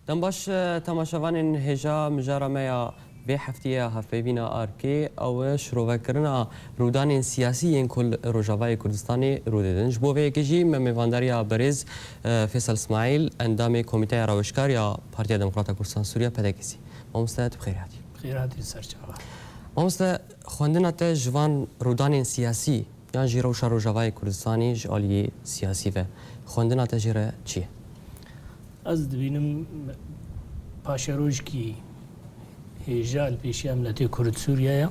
دم باش تماشاوان هجا مجارا میا به هفته هفبینا آرکی او شروع کردن رودان سیاسی کل روجاوای کردستانی روددنج بو وی کجی میوانداریا برز فیصل اسماعیل اندام کمیته روشکار یا پارتی دموکرات کردستان سوریا پدکسی مامستاد بخیراتی بخیراتی سرچاوا مامستاد خواندن تا جوان رودان سیاسی یا جیروش روجاوای کردستانی جالی سیاسی و خواندن تا جیره چیه از دبینم پاشروج کی هجال پیشی املتی کرد سوریه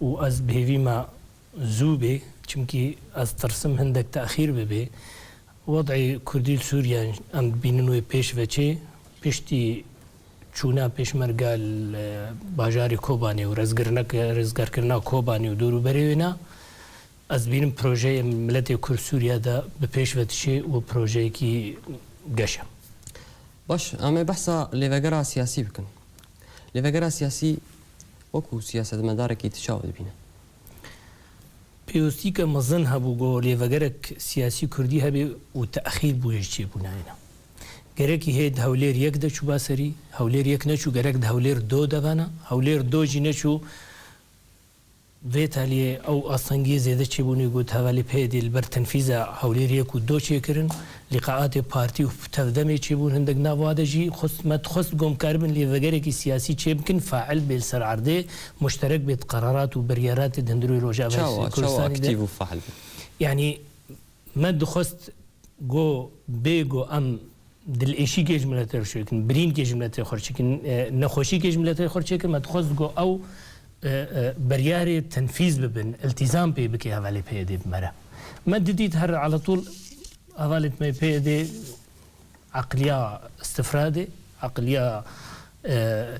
و از بهوی ما زوبه چونکی از ترسم هندک تأخیر ببه وضع کردی سوریه ام بیننوی پیش وچه پیشتی چونا پیش مرگال باجاری کوبانی و رزگار کرنا کوبانی و دورو بریوینا از بینم پروژه ملتی کرد سوریه دا به پیش وچه و پروژه کی گشم باش اما بحثا لیوگرا سیاسی بکن لیوگرا سیاسی وکو سیاست مداره کی تشاود بینه پیوستی که مزن هبو گو لیوگرک سیاسی کردی هبی و تأخیر بویش چی بوناینا گرکی هید هولیر یک ده چو باسری هولیر یک نچو گرک ده هولیر دو دوانا هولیر دو جی نچو ویتالی او اصنگی زیده چی بونی گو توالی پیدیل بر تنفیز هولیر یک و دو چی کرن لقاءات بارتي وتفدمي تشيبون هندق نافوادا جي خص قوم كاربن اللي فقرك سياسي تشيبكن فاعل بالسر عرضي مشترك بقرارات وبريارات دندرو روجا شو اكتيف وفاعل يعني ما دخست جو بيجو ام دل ايشي كي جملتي خرشيكن برين كي جملتي خرشيكن نخوشي كي جملتي خرشيكن ما دخست جو او برياري تنفيذ ببن التزام بي بكي هفالي بيدي بمرة ما دديت هر على طول أظلت ما يبيدي عقلية استفرادي عقلية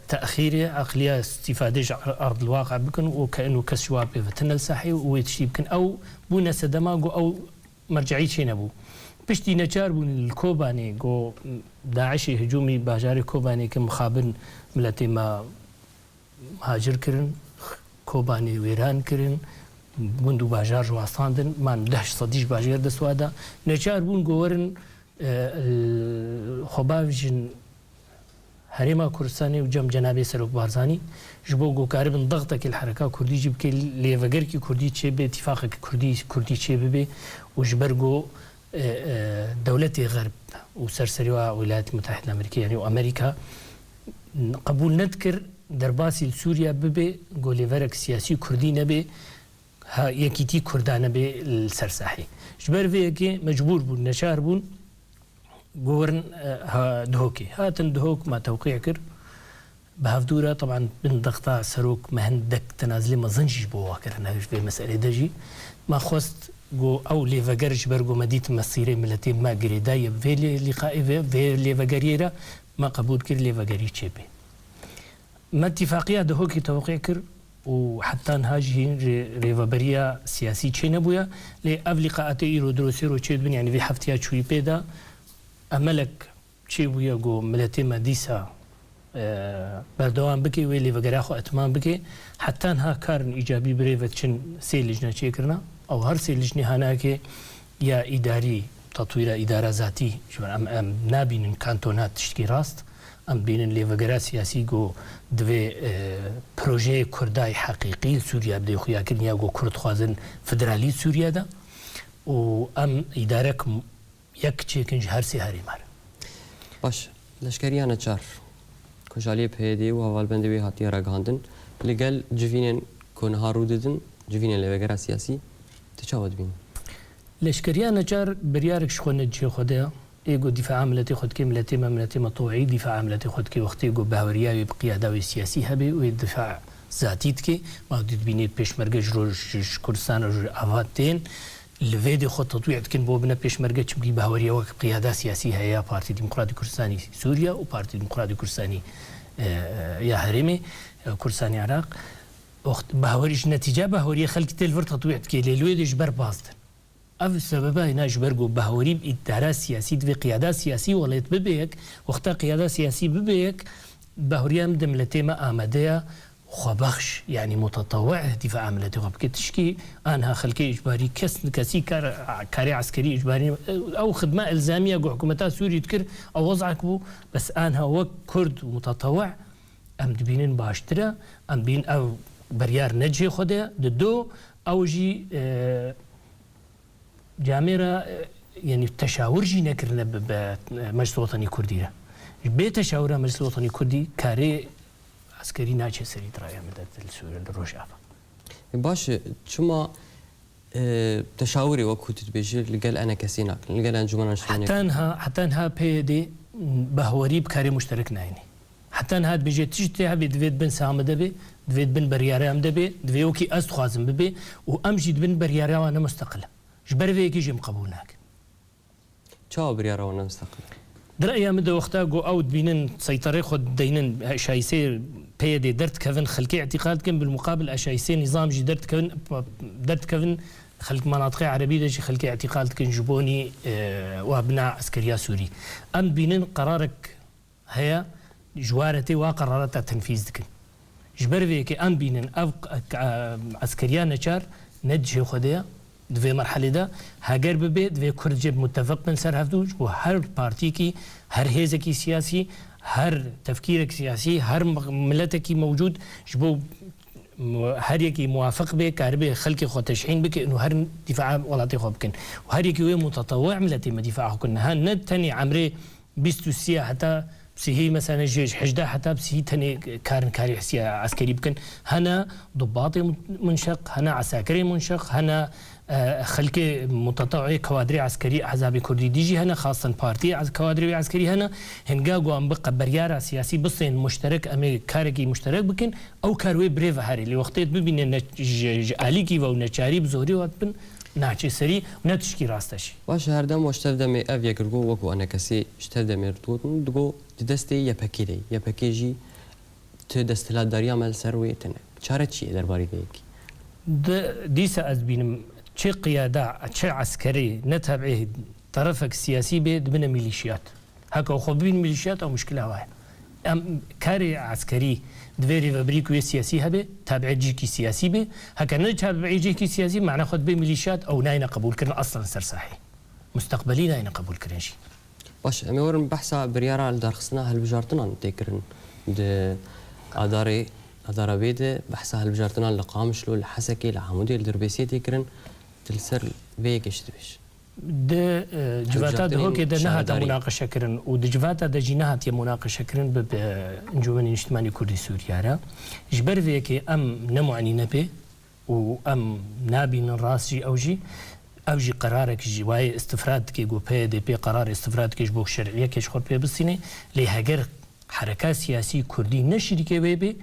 تأخيرية عقلية استفادة أرض الواقع بكن وكأنه كسواب فتنل صحي ويتشي بكن أو بونا سدماغو أو مرجعي شي نبو بشتي نجار بون الكوباني جو داعشي هجومي باجاري كوباني كمخابن ملتي ما مهاجر كرن كوباني ويران كرن بندو باجار جواستاندن من دهش صديش باجار دسوادا نچار بون گورن خباوجن هريما كردستاني وجم جنابي سروك بارزاني جبو گو كاربن ضغطك الحركه كردي جيب كي ليفغر كي كردي تشي بي اتفاقك كردي تشي بي وجبرغو دولتي غرب وسرسريوا الولايات المتحده الامريكيه يعني وامريكا قبول نذكر درباسي سوريا ببي گو ليفرك سياسي كردي نبي ها يكيتي كردانه بالسرساحي جبر فيكي مجبور بون نشار بون غورن دهوكي هاتن دهوك ما توقيع كر بهفدوره طبعا بن ضغطا سروك مهندك تنازلي ما ظنش بو كرنا في مساله دجي ما خست جو او ليفاجرج برجو مديت مصيري ملتي ما غريداي في لقاء في ليفاجريرا ما قبول كر ليفاجري تشيبي ما اتفاقيه دهوكي توقيع كر وحتى هاجي ريفابريا سياسي تشينبويا لأفلقاءات إيرو دروسيرو تشيدبن يعني في حفتيا شوي بيدا أملك تشيبويا جو ملتي مديسا بردوان بكي ويلي فقراخو أتمان بكي حتى ها كارن إيجابي بريفتشن سي لجنة تشيكرنا أو هر سي لجنة هناك يا إداري تطوير إدارة ذاتي شو أم نابين كانتونات تشتكي راست ام بين ليفغرا سياسي جو دوي بروجي كرداي حقيقي سوريا بده خويا كنيا جو كرد خوازن فدرالي سوريا دا و ام ادارك يك تشيكن هر سي هري مار باش لشكريانا تشار كوجالي بهدي و هوال بندوي هاتي راغاندن لقال جفينن كون هاروددن جفينن ليفغرا سياسي تشاود بين لشكريانا تشار بريارك شخون تجي خدها ايجو دفاع عملتي خد كي ملتي مملتي مطوعي دفاع عملتي خد كي وقتي جو باوريا بقياده سياسي هبي ودفاع ذاتيت كي ما ديت بينيت بيش مرجج روج كردستان روج افاتين الفيديو خد تطويع كن بو بنا بيش مرجج بقي باوريا وقياده سياسيه هي بارتي ديمقراطي كردستاني سوريا وبارتي ديمقراطي كردستاني يا هرمي كردستاني عراق وقت باوريش نتيجه باوريا خلق تلفر تطويع كي ليلويد جبر باستن أف السبب هنا جبرجو بهوري بإدارة سياسية في قيادة سياسية وليت ببيك وقت قيادة سياسية ببيك بهوريا مدم لتيمة آمدية خبخش يعني متطوع دفاع عملته بكتشكي أنها خلقي إجباري كسي كاري عسكري إجباري أو خدمة إلزامية جو حكومتها سوري تكر أو وضعك بو بس أنها وك كرد متطوع أم دبينين باشترا أم بين أو بريار نجي خده دو أو جي جاميرا يعني تشاور جي نكرنا بمجلس الوطني كردي بتشاور مجلس الوطني كردي كاري عسكري ناچه سری درای مدت السوري الروجافا باش شما تشاوري وكنت تبيجي لقال انا كسيناك لقال انجمن حتى انها بي دي بهوري بكاري مشترك نايني حتى انها بيجي تجتها بدفيت بن سام دبي دفيت بن برياري ام دبي دفيوكي استخازم ببي وامجي بن برياري وانا مستقله جبر فيكي جيم قبولناك تشاو برياري وانا مستقله در ايام دو وقتا جو اوت بينن سيطره خد دينن شايسير بيدي درت كفن خلقي اعتقاد كان بالمقابل اشايسي نظام جي درت كفن خلق مناطق عربيه شي خلقي اعتقاد كان جبوني وابناء عسكريه سوري ام بينن قرارك هي جوارتي وقرارات التنفيذ دكن جبر فيك ام بينن عسكريه نشار نجي خديا دوی مرحله ده هاگر ببی دوی کرد جب متفق بن سر هفتوش و هر پارتی کی هر حزب کی سیاسی هر تفکیر کی سیاسی هر ملت کی موجود جبو هر یکی موافق به کاربه خلق خود تشحین بک انه هر دفاع ولاتی خوب کن و هر یکی متطوع ملتی مدفاع کن ها نتنی عمره 23 حتى بسهي مثلا جيش حجده حتى بسهي تاني كاري حسيا عسكري بكن هنا ضباطي منشق هنا عساكري منشق هنا خلقي متطوعي كوادري عسكري احزاب كردي ديجي هنا خاصه بارتي كوادري عسكري هنا هنقاقو ام بقى برياره سياسي بصين مشترك امي كاركي مشترك بكن او كاروي بريف هاري اللي وقتيت ببين اليكي و نچاري بزوري واتبن ناچي سري ونتشكي راستشي باش هردم واشتفدمي اف يكرغو وكو انا كسي اشتفدمي رتوتن دغو دستي يبكيري يبكيجي تدستلا داريا مال سرويتن چارچي درباري بيكي ديسا از بينم چه قيادة چه عسكري نتابعه طرفك السياسي بيد من ميليشيات هكا وخبين ميليشيات او مشكلة واحد ام كاري عسكري دفيري فابريكو سياسي هبه تابع جيكي سياسي به هكا نتابع جيكي سياسي معناه خد به ميليشيات او ناينا قبول كرنا اصلا سرساحي مستقبلي ناينا قبول كرنشي باش امي ورن بحثا بريارا لدارخصنا هالبجارتنا تيكرن د ادارة بيد بحثا هالبجارتنا لقامشلو الحسكي لعمودي الدربيسي تيكرن تلسر فيكش تبش د جواتا ده هو كده نهات مناقشه كرن و د جواتا د جنات مناقشه كرن بانجمن الاجتماعي كردي سوريا را جبر فيك ام نمعني نبي و ام نابي من راسي اوجي قرارك جواي استفراد كي جو بي دي بي قرار استفراد كي جبو شرعيه كي خور بي بسيني لي هاجر حركات سياسي كردي نشركه بي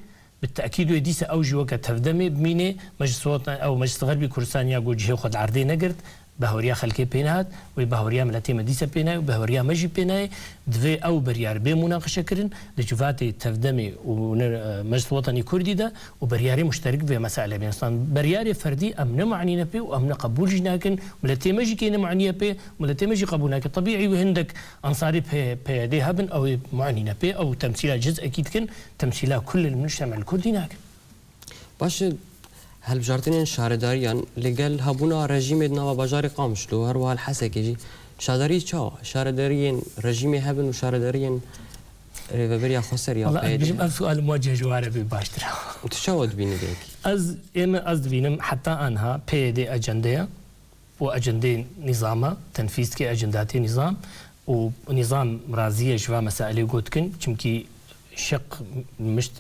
بالتاكيد وديس اوجي وقت تفدمي بمينه مجلس وطني او مجلس غربي كردستان يا جو جهه خد عرضي نقرت بهوريا خلقي بينات وبهوريا ملتي مديسه بيناي وبهوريا مجي بيناي دفي او بريار بمناقشه كرن دجواتي تفدمي ومجلس وطني كردي ده وبرياري مشترك في مسائل بينستان برياري فردي امن معني نبي وامن قبول جناكن ملتي مجي كين معني بي ملتي مجي قبولناك طبيعي وهندك انصاري بي دي هبن او معني نبي او تمثيل جزء اكيد كن تمثيل كل المجتمع الكردي ناك باش هالبجارتين شارداريان لقال هبونا رجيم نوا بجاري قامشلو هروا الحسكي شارداري تشاو شارداريين رجيمي هبن وشارداريين ريفابريا خسر يا والله بيجم سؤال موجه جواره بباشتر تشاود بيني ديك از بينم حتى انها بي دي اجنده واجندين نظام تنفيذ كي اجنداتي نظام ونظام رازيه جوا مسائل قوتكن چمكي شق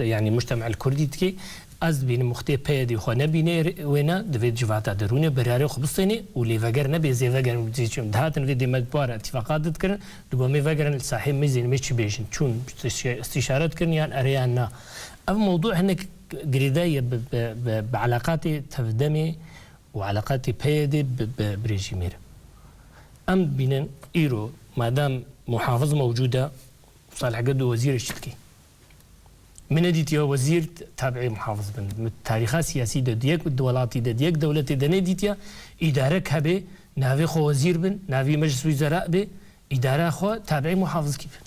يعني مجتمع الكردي تكي از بین مختی پیادی خو نبینه وینا دوید جواتا درونه برای خبستینی ولی وگر نبی زی وگر مدیچم دهاتن وید مدبار اتفاقات دکرن دوباره وگرن صحیح میزین میچ بیشن چون استشارات کردن یان اریان نا اما موضوع هناك قريداية بعلاقات تفدمي وعلاقات پیادی بريجيمير ام بینن ایرو مادام محافظ موجوده صالح قد وزير الشتكي من ديتيا وزير تابعي محافظ بن تاريخ سياسي ديك دولاتي ديك دولتي ديتيا اداره كبه نافي خو وزير بن نافي مجلس وزراء به اداره خو تابعي محافظ كيف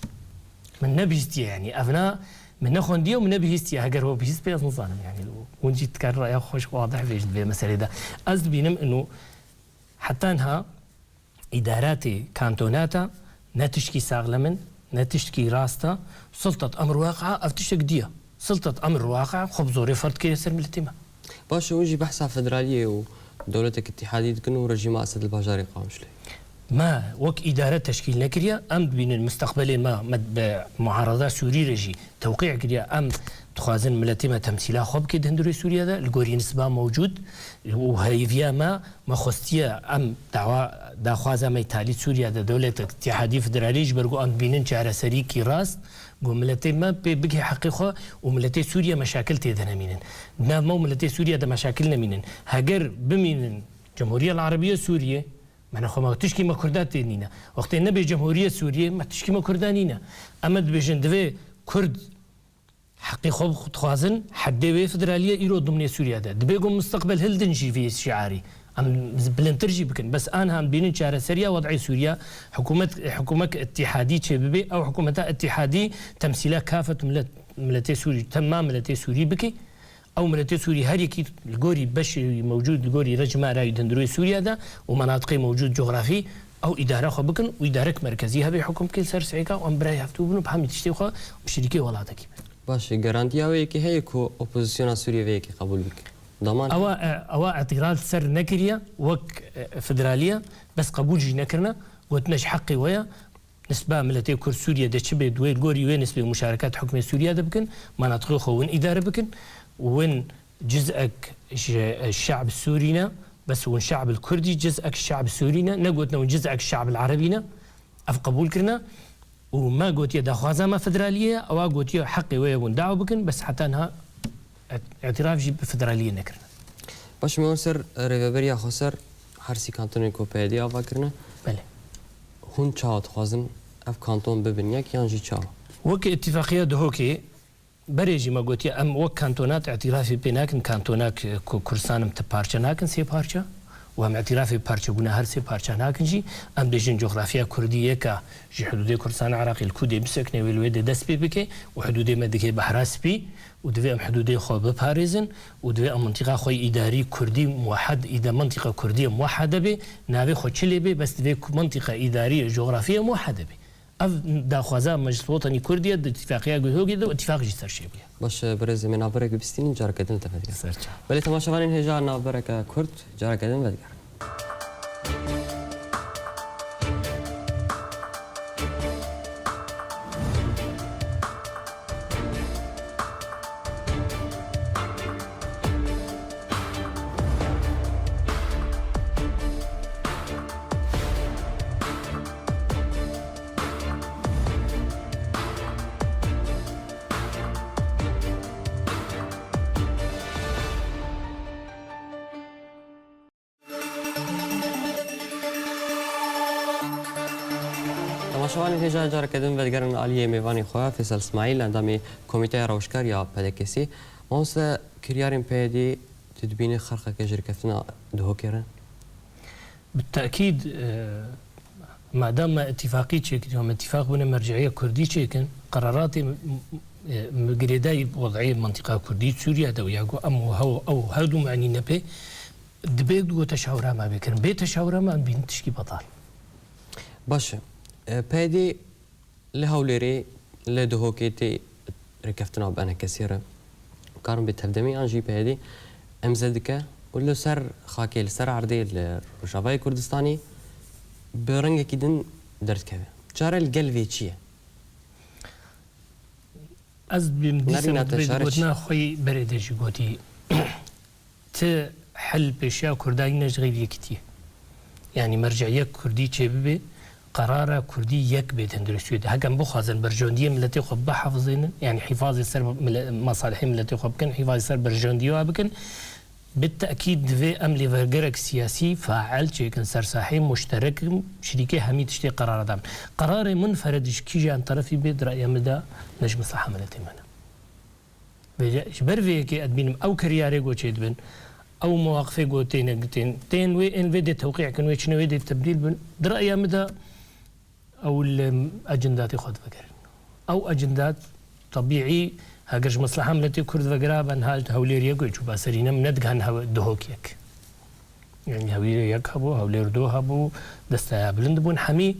من نبيستي يعني افنا من نخونديه ومن بهيستي اگر هو بهيست بيز نظام يعني ونجي تكرر يا خوش واضح فيش بمسألة ده از بينم انه حتى انها ادارات كانتوناتا نتشكي ساغلمن نتشكي راستا سلطة امر واقعة افتشك ديه سلطة امر واقع خبزوري فرد كيسر من التيمة باش ونجي بحث على فدرالية ودولتك اتحادية كنو رجيم أسد الباجاري قامش لي ما وك إدارة تشكيل نكريا أم بين المستقبل ما معارضة سوري رجي توقيع كريا أم تخازن ملتي تمثيلها خب كده هندوري سوريا ده الجوري نسبة موجود وهي ما خستيا أم دعوة خوازة ما يتالي سوريا ده دولة اتحادية فدرالية جبرقو أم بينن شعر سريكي راس قو ملتي ما بيجي حقيقة وملتي سوريا مشاكل تيدنا مينن ما ملتي سوريا ده مشاكلنا مينن هاجر بمينن الجمهورية العربية سوريا ما نخو ما تشكي ما كردات نينا وقت النبي جمهورية سوريا ما تشكي ما كردانينا أما بيجن دفي كرد حقي خوب خوازن حدوي فدرالية إيرو ضمن سوريا ده دبيقوم مستقبل هلدنجي في شعاري أم بلنترجي بكن بس أنا هم بينن شعر سوريا وضعي سوريا حكومة اتحادي شبابي أو حكومة اتحادي تمثيلها كافة ملتي سوري تمام ملتي سوري بكي او ملتي سوري هر يكي الجوري باش موجود الجوري رجمه راي دندروي سوريا ده ومناطق موجود جغرافي او اداره خو بكن واداره مركزيه بحكم كل سر سعيكا وامبراي هفتو بنو بحمي تشتي خو بشركه ولاتك باش جارانتي هيك هيكو اوبوزيسيون سوريا هيك قبول بك ضمان او اعتراض سر نكريا وك فدراليه بس قبول جي نكرنا وتنج حقي ويا نسبة ملتي كور سوريا ده شبه دوي الجوري وين نسبة مشاركات حكومة سوريا ده بكن مناطق خو وين اداره بكن وين جزءك الشعب السورينا بس وين الشعب الكردي جزءك الشعب السورينا نقولنا وين جزءك الشعب العربينا اف قبول كرنا وما قلت يا داخوازا ما فدراليه او قلت يا حقي وين دعوه بكن بس حتى انها اعتراف جيب فدراليه نكرنا باش ما سر ريفابريا خسر حرسي كانتون كوبيدي افا كرنا بله هون تشاو تخوازن اف كانتون ببنياك يانجي تشاو وك اتفاقيه دهوكي بريجي ما قلت يا ام وك كانتونات اعترافي بيناكن كانتوناك كورسان متبارشناكن سي بارشا وهم اعترافي بارشا قلنا هر سي بارشا ناكنجي ام بيجن جغرافيا كرديه كا جي حدود كردستان العراقي الكودي بسكني والويد دسبي بكي وحدود مدكي بحراس بي ودفي ام حدود خو بباريزن ودفي ام منطقه خو اداري كردي موحد اذا منطقه كرديه موحده بي نافي خو تشلي بي بس دفي منطقه اداريه جغرافيه موحده بي اف داخوازا مجلس وطني كرديه اتفاقيه قهوجي دو اتفاق جي سرشيبيه باش برز من ابرك بستين جار كدن تفدي سرچا بل تماشاوان هجا نابرك كرد جار كدن ودغ تماشاوان هجا جار كدن ودغرن علي ميواني خو فيصل اسماعيل عندما كوميتي روشكار يا بدكسي مونس كريارين بيدي تدبيني خرقه كجركتنا دهوكيرن بالتاكيد ما دام اتفاقيه تشيكن اتفاق بين مرجعيه كردي تشيكن قرارات مجريداي وضعيه منطقه كرديه سوريا دو ياغو ام هو او هادو معني نبي دبيق وتشاورا ما بكن بيت تشاورا ما بين تشكي بطال باش بيدي لهوليري لدهوكيتي ركفتنا بأنا كثيرة كارم بتهدمي انجي بيدي امزدك ولا سر خاكي سر عردي الرجاوي كردستاني برنج كيدن درت كذا جار القلبي تشيه از بمديسنا بيدنا خوي بريدج قوتي ت حل بشيا كرداي نجغي يكتي يعني مرجعيه كردي تشبي قرار كردي يك بيت هندرسيود هكذا بخازن برجونديه ملتي خب حافظين يعني حفاظ السر مصالح ملتي خب كان حفاظ السر برجونديه بكن بالتاكيد في املي فرجرك سياسي فاعل كان سر صاحي مشترك شريكه همي تشتي قرار دام قرار منفرد كي عن طرفي بيد راي مدى نجم صح ملتي منا جبر في كي ادبين او كرياري غوتشيد بن او مواقفه غوتين تين وي ان في توقيع كان ويش نويد التبديل بن راي مدى او الاجندات خد فكر او اجندات طبيعي هاجرش مصلحة ملتي كرد وقرابا هالت هولير يقوي شو باسرينا مندقان دهوك يك يعني هولير يك هبو هولير دو هبو دستا بلند بون حمي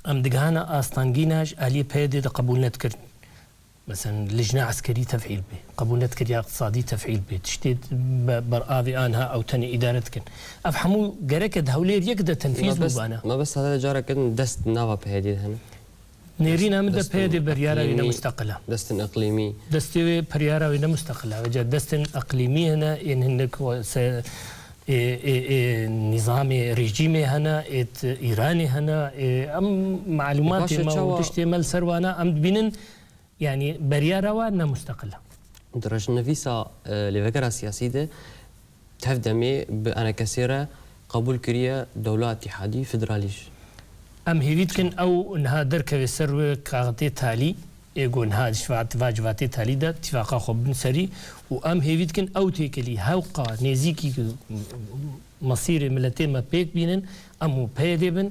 ام دقانا استانجيناج الي بيدي قبول نتكر مثلا لجنة عسكري تفعيل به قبول نتكر اقتصادي تفعيل به تشتيت برآذي آنها أو تاني إدارة كن أفهموا جركد هولير يقدر تنفيذ مبانا ما بس هذا جارة كده دست نافا بهدي هنا نيرين مدى بهدي بريارة وينا مستقلة دست إقليمي دستي بريارة وينا مستقلة وجا دست إقليمي هنا إن هناك نظام ريجيمي هنا إيراني هنا أم معلومات ما تشتمل سروانا أم بينن يعني بريارة وانا مستقلة. درجة نفيسة لفكرة سياسية ده تهدمي بأنا كثيرة قبول كريا دولة اتحادية فدراليش. أم هيفيد كن أو إنها دركة بسر كاغتي تالي يقول إنها شفعت واجباتي تالي ده اتفاقا خب سري وأم هيفيد كن أو تيكلي هوقا نزيكي مصير ملتين ما بيك بينن أمو بيدي بن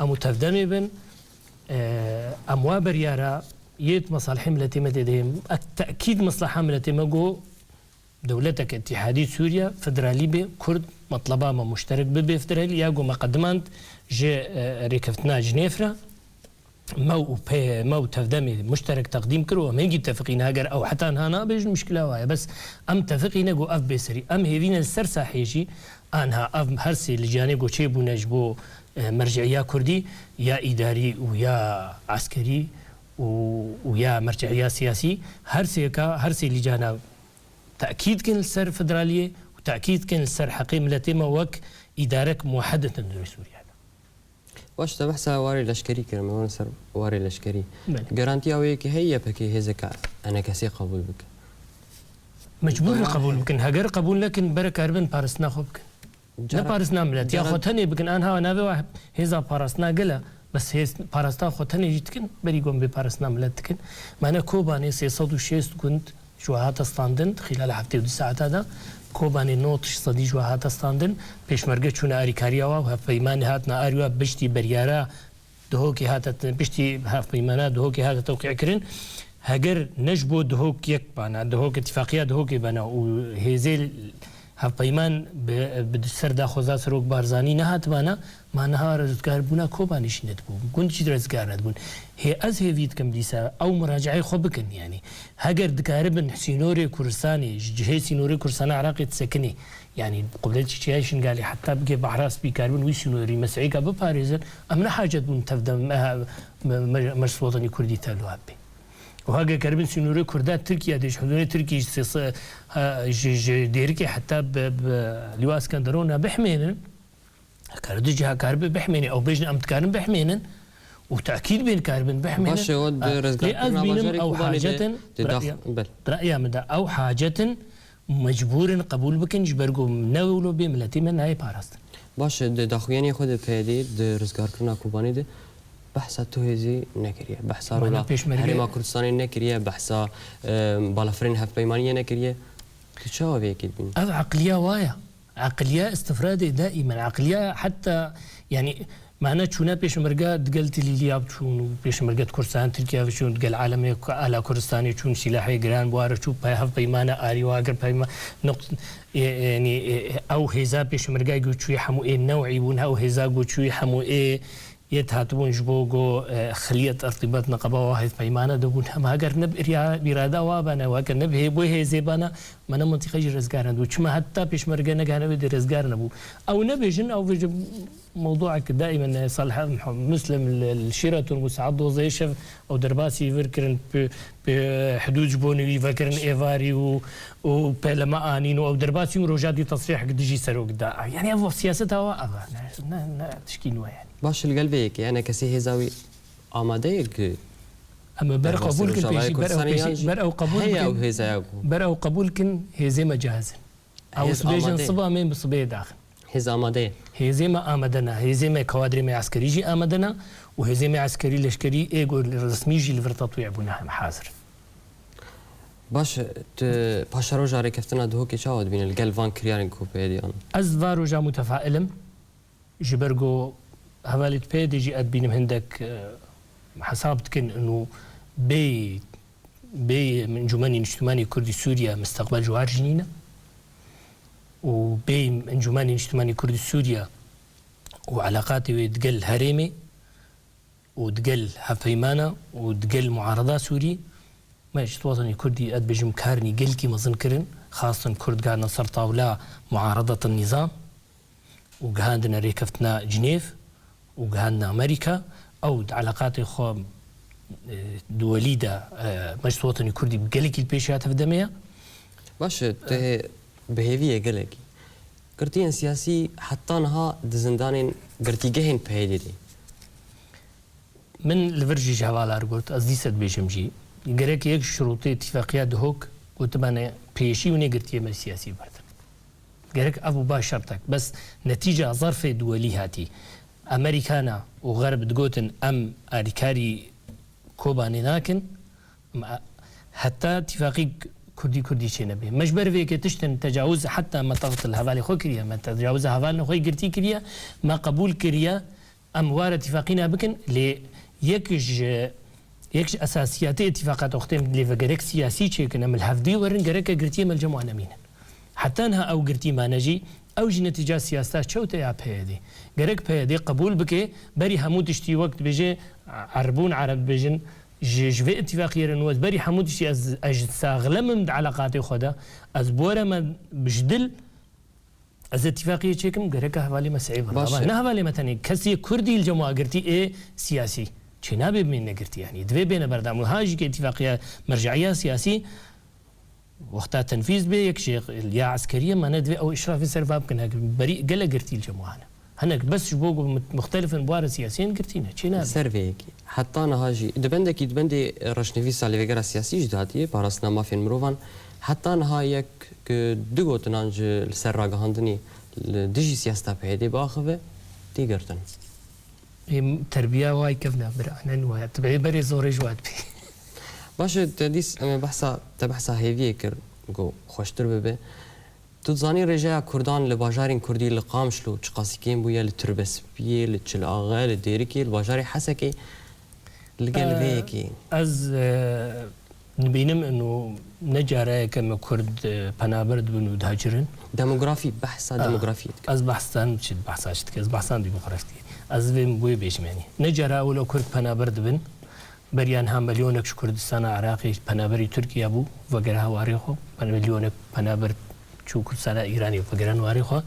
أمو تفدمي بن أموا بريارة يت مصالح ملتي مددهم التأكيد مصلحة ملتي مجو دولتك اتحادية سوريا فدرالي بي كرد مطلبها ما مشترك ببي فدرالي ياجو مقدمات جاء ركفتنا جنيفرا مو تفدمي مشترك تقديم كرو ما يجي متفقين هاجر او حتى هنا بيج مشكله واي بس ام متفقين جو اف بيسري ام هيفين السرسا حيجي انها اف هرسي لجاني جو تشيبو نجبو مرجعيه كردي يا اداري ويا عسكري ويا مرجعيه سياسي هرسي لجانا تاكيد كان السر فدراليه وتاكيد كان السر حقيم لتيما وك ادارك موحده لسوريا واش تبحثها واري لشكري كرم وانا سر واري لشكري جارانتي اويك هي بكي هزك انا كسي قبول بك مجبور القبول بكن هاجر قبول لكن برك اربن بارسنا خوبك لا بارسنا ملات يا خوتني بكن انا نابي واحد هذا بارسنا قلا بس هي بارستا خوتني جيتكن بريقوم ببارسنا ملاتكن معنا كوباني 606 كنت جوهات استاندن خلال هفته ودي ساعات هذا كوباني نوتش صدي جوهات استاندن بيشمرگه چون اريكاريا و پیمان هاتنا اريوا بشتي بريارا دهوكي هاتت بشتي هف پیمانا دهوكي هاتت توقيع كرين هاجر نجبو دهوك يك بانا دهوك اتفاقيه دهوكي بانا وهيزيل هف پیمان بدسر داخوزا سروك بارزاني نهات بانا ما نهار رزقار بونا كوبانيش ندبو كنت شي رزقار ندبون هي از هيفيد كم ليسا او مراجعه خبكن يعني هاجر دكاربن حسينوري كورساني جهي سينوري كورسانا عراقي تسكني يعني قبل تشيشن قال لي حتى بقي بحراس بيكاربن ويسينوري مسعيكا بباريزن امنا حاجه بون تفدم مرس وطني كردي تالو هبي وهاجر كاربن سينوري كردات تركيا ديش حدود تركيا ديركي حتى بلواء اسكندرونه بحمينن كاردجها كارب بحميني او بيجن ام تكارن بحمينن وتاكيد بين كاربن بحمينن باش ود رزقنا او حاجه رايا مدى او حاجه مجبور قبول بكن جبرغو نولو بملتي من هاي باراست باش داخوياني خود بيدي رزقار كنا كوباني ده بحثا تو هزي نكريه بحثا رولا حريما كردستاني نكريه بحثا بالافرين هف بيمانيه نكريه تشاو بيكيد بين عقليه وايا عقليه استفراده دائما عقليه حتى يعني معنا شونا بيشمرقه قلت لي لياب شون بيشمرقه كردستان تركيا شون قال عالمي على كردستاني شون سلاحي جران بوار شو باي بيمانه اري واقر بيما نقطه يعني او هزا بيشمرقه يقول شو يحمو ايه نوعي ونها او هزا يقول شو يحمو ايه يتهاتبون جبوغو خليه ارتباط نقبه واحد بيمانه دبون هم هاجر نب اراده وابنا وهاجر نب هي بو زيبانا من منطقه رزقار ندو شما حتى بيشمرقه نغا نبي رزقار نبو او نبيجن او موضوعك دائما صالح مسلم الشيراتون مساعد وظيشف او درباسي فكرن بحدود جبوني فكرن ايفاري وبلما انين او درباسي روجادي تصريح قد يجي سروق دا يعني افو سياستها واقع تشكيل يعني باش القلبيك يعني كسي هزاوي آماديك اما بر قبول كن بيجي بر او قبول بر او قبول كن هزي مجازن او سبيجن صبا من بصبي داخل هزا آماده هزي ما آمدنا هزي ما كوادري ما عسكري جي آمدنا وهزي ما عسكري لشكري ايجو الرسمي جي لفرتطويع بونها حاضر باش باش روجا ركفتنا دهوكي شاود بين القلبان كريارين كوبيدي انا از فاروجا متفائلم جبرجو هوالت بيدي جي اد بينم هندك حسابتكن انه بي من انجمن اجتماعي كردي سوريا مستقبل جوار جنينه وبي انجمن اجتماعي كردي سوريا وعلاقاتي تقل هريمي وتقل حفيمانه وتقل معارضه سوري ماشي وطني كردي اد بجم كارني قل كي مظن كرن خاصه كرد قاعد نصر طاوله معارضه النظام وقهاندنا ريكفتنا جنيف وقهاندنا امريكا او علاقات خو دوليده مش وطني كردي بقلك البيشات في دميه باش ته بهيفيه قلقي قرتين سياسي حتى انها دزندان قرتي جهن بهيدي من الفرجي جوالا قلت ازديست بيجمجي قريك يك شروط اتفاقيات هوك قلت انا بيشي ونقرتي من السياسي برد قريك ابو باشرتك بس نتيجه ظرف دولي هاتي امريكانا وغرب تقوتن ام اريكاري كوباني ناكن حتى اتفاقي كردي شي نبي مجبر فيك تشتن تجاوز حتى ما تغط الهوالي خو كريا ما تجاوز هوالي خو قرتي كريا ما قبول كريا اموال اتفاقينا بكن ل يكش اساسيات اتفاقات اختم اللي فقرك سياسي شيكنا من الحفدي ورن قرك قرتي من الجمعه امين حتى انها او قرتي ما نجي او جي نتيجه سياسات شوته يا بهدي قرك بهدي قبول بك بري هموت اشتي وقت بيجي عربون عرب بيجن جوي اتفاقيه رنوز بري حمود اشتي از استغلم من علاقاتي خدا از بورا ما بجدل از اتفاقيه شيكم قرك حوالي مسعيب نه حوالي مثلا كسي كردي الجماعه قرتي ايه سياسي شنابي من نقرتي يعني دوي بين بردام هاجي اتفاقيه مرجعيه سياسي وقتها تنفيذ به يك شيء يا عسكريه ما ندوي او اشراف سرفاب كنا بريء قال قرتي الجماعه هناك بس شبوق مختلف بوار سياسيين قرتينا شنابي سرفيك حتى انا هاجي دبندي رشنفيس على فكره سياسي جداتي بارسنا ما في مروفان حتى انا هايك دغوت نانج السراغ هاندني دجي سياستا بهدي باخذه تيغرتن تربيه واي كفنا برأنا ويا تبعي بري زوري جواد بي باش تديس اما بحثا هيفي كر جو خوشتر ببه تزاني رجع كردان لباجارين كردي لقامشلو تشقاسيكين بويا لتربس بيه لتشلاغا لديريكي الباجاري حسكي القلبيكي از نبينم انه نجارة كما كرد بنابرد بنو دهاجرن ديموغرافي بحثا ديموغرافي از بحثان شد بحثا شد از بحثان ديموغرافي از بين بوي بيجماني نجارة ولا كرد بنابرد بن بريان هم مليونك كردستان عراقي بنابري تركيا بو وغيرها واريخو مليونك بنابرد شو كردستان ايراني وغيران واريخو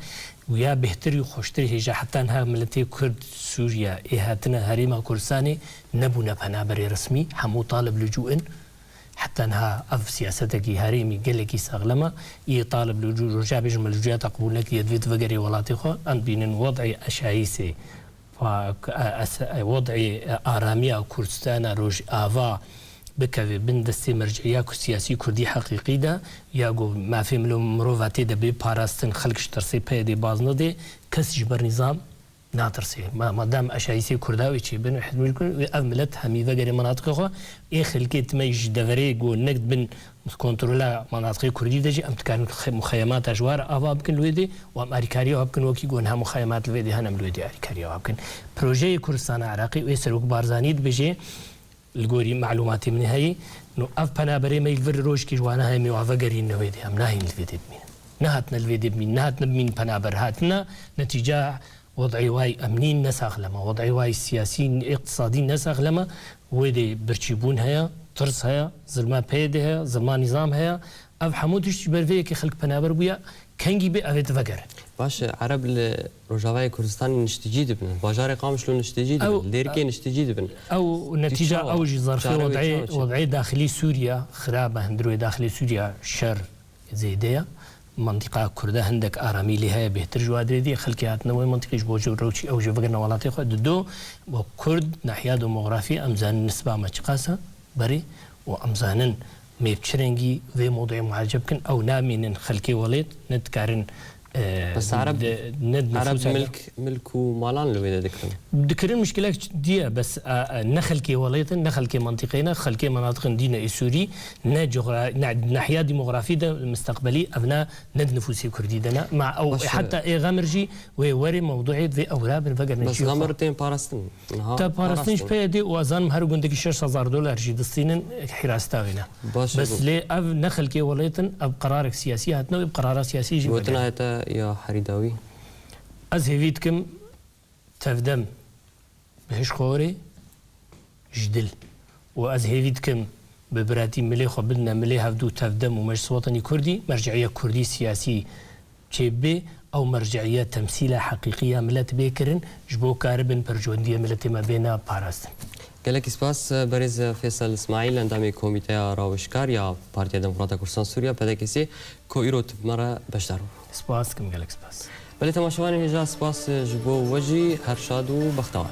ويا بهتري خوشتري هجا حتى انها ملتي كرد سوريا ايهاتنا هريما كردستاني نبونا بنابري رسمي حمو طالب لجوء حتى انها اف سياستك هريمي قلكي ساغلما يطالب لجوء رجع بيجمل الجويات تقبل لك يدفيت فقري ولاتيخو ان بين وضعي اشايسي وضعي آرامية كردستان روج آفا بكوي بندستي مرجعية سياسي كردي حقيقي دا ياقو ما في ملو مروفاتي دا بي باراستن خلقش ترسي بيدي بازنو دي كس جبر نظام ناترسي ما دام أشايسي كرداوي چي بن وحد ملكون أملت همي وغير مناطق خو إيه خلقيت ميج دفري قو نقد بن كنترولا مناطق كردي دجي أمت كان مخيمات أجوار آفا بكن لويدي وام أريكاريا وابكن وكي قونها مخيمات لويدي هنم لويدي أريكاريا وابكن بروجي كردستان عراقي ويسروك بارزانيد بجي الجوري معلوماتي من هاي إنه أف بنابري ما يقدر روج كي جوانا هاي ميوعفا قرين لويدي هم ناهين الفيديو بمين نهاتنا الفيديو بمين نهاتنا بمين بنابر هاتنا نتيجة وضعي واي أمنين نساخ لما وضعي واي سياسيين اقتصاديين نساخ لما ويدي برشيبون هيا ترس هيا ظلما بيد هيا ظلما نظام هيا أف حمودش برفيه كي خلق بنابر بويا كنجي بي أفيت فقر باش عرب الرجاوي كردستان نشتجيد بن باجاري قامش لو نشتجيد بن ديركي نشتجيد بن او نتيجه او جي ظرف وضعي داخلي سوريا خرابه هندروي داخلي سوريا شر زيديه منطقه كرده هندك ارامي لها بهتر جوادري دي خلقيات نوي منطقه بوجو روشي او جو فقرنا ولاتي خد دو وكرد ناحيه ديموغرافي امزان نسبه مچقاسه بري وامزانن ميبچرنجي في موضوع معجب كن او نامين خلقي وليد نتكارن بس عرب ملك ومالان لو ذكرنا دكرين مشكلة دي بس نخل كي وليت نخل كي منطقينا خل كي مناطق دينا السوري ناحية ديموغرافية المستقبلي أبناء ند نفوسي كردي دنا مع أو حتى غامرجي ووري موضوعي في أوراق بنفجر بس غامرتين بارستن تا بارستنش بيدي وأزان مهر قندك $6,000 جي دستين حراستاوينا بس ليه أب نخل كي وليتن أب قرارك سياسي هاتنا بقرار سياسي جي يا حريداوي از هيفيتكم تفدم بهش خوري جدل واز هيفيتكم ببراتي ملي خبلنا ملي هفدو تفدم ومجلس وطني كردي مرجعيه كردي سياسي تشيبي او مرجعيه تمثيليه حقيقيه ملت بيكرن جبو كاربن برجونديه ملت ما بين باراستن قالك اسباس برز فيصل اسماعيل اندامي كوميتي راوشكار يا بارتي ديمقراطية كردستان سوريا بدكسي كويرو تبمرة بشدارو سپاس كم قالك سپاس بله تماشاوان هجا سپاس جبو وجي هرشاد و بختوان